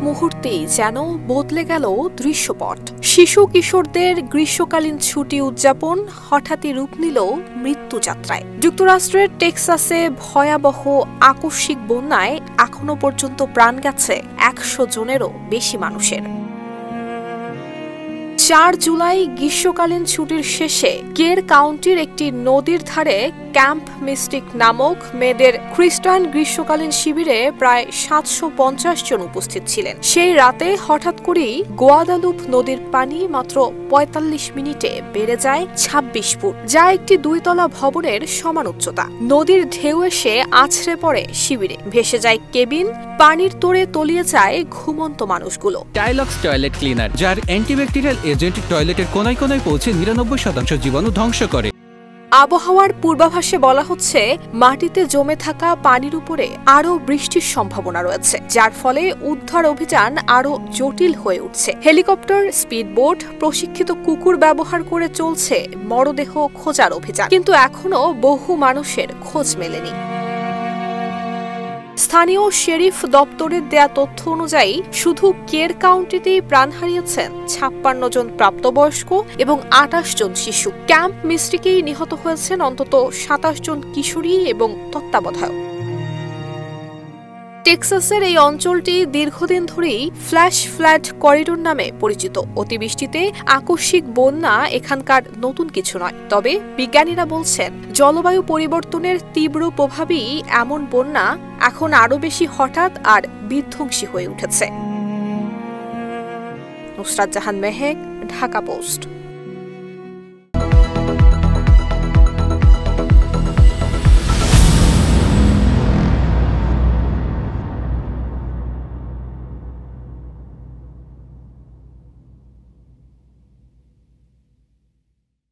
মুহূর্তেই যেন বদলে গেল দৃশ্যপট। শিশু কিশোরদের গ্রীষ্মকালীন ছুটি উদযাপন হঠাৎই রূপ নিল মৃত্যুযাত্রায়। যুক্তরাষ্ট্রের টেক্সাসে ভয়াবহ আকস্মিক বন্যায় এখনো পর্যন্ত প্রাণ গেছে ১০০ জনেরও বেশি মানুষের। ৪ জুলাই গ্রীষ্মকালীন ছুটির শেষে কের কাউন্টির একটি নদীর ধারে ক্যাম্প মিস্টিক নামক মেয়েদের খ্রিস্টান গ্রীষ্মকালীন শিবিরে প্রায় ৭৫০ জন উপস্থিত ছিলেন। সেই রাতে হঠাৎ করেই গোয়াদালুপ নদীর পানি মাত্র ৪৫ মিনিটে বেড়ে যায় ২৬ ফুট, যা একটি ২ তলা ভবনের সমান উচ্চতা। নদীর ঢেউ এসে আছড়ে পড়ে শিবিরে, ভেসে যায় কেবিন, পানির তোড়ে তলিয়ে যায় ঘুমন্ত মানুষগুলো। টাইলক্স টয়লেট ক্লিনার, যার অ্যান্টিব্যাকটেরিয়াল এজেন্ট টয়লেটের কোনায় কোনায় পৌঁছে ৯৯% জীবাণু ধ্বংস করে। আবহাওয়ার পূর্বাভাসে বলা হচ্ছে মাটিতে জমে থাকা পানির উপরে আরও বৃষ্টির সম্ভাবনা রয়েছে, যার ফলে উদ্ধার অভিযান আরও জটিল হয়ে উঠছে। হেলিকপ্টার, স্পিডবোট, প্রশিক্ষিত কুকুর ব্যবহার করে চলছে মরদেহ খোঁজার অভিযান, কিন্তু এখনো বহু মানুষের খোঁজ মেলেনি। স্থানীয় শেরিফ দপ্তরের দেয়া তথ্য অনুযায়ী শুধু কের কাউন্টিতেই প্রাণ হারিয়েছেন ৫৬ জন প্রাপ্তবয়স্ক এবং ২৮ জন শিশু। ক্যাম্প মিস্টিকেই নিহত হয়েছেন অন্তত ২৭ জন কিশোরী এবং তত্ত্বাবধায়ক। টেক্সাসের এই অঞ্চলটি দীর্ঘদিন ধরেই ফ্ল্যাশ ফ্লাড করিডোর নামে পরিচিত। অতিবৃষ্টিতে আকস্মিক বন্যা এখানকার নতুন কিছু নয়, তবে বিজ্ঞানীরা বলছেন জলবায়ু পরিবর্তনের তীব্র প্রভাবেই এমন বন্যা এখন আরও বেশি হঠাৎ আর বিধ্বংসী হয়ে উঠেছে। নুসরাত জাহান মেহেক, ঢাকা পোস্ট।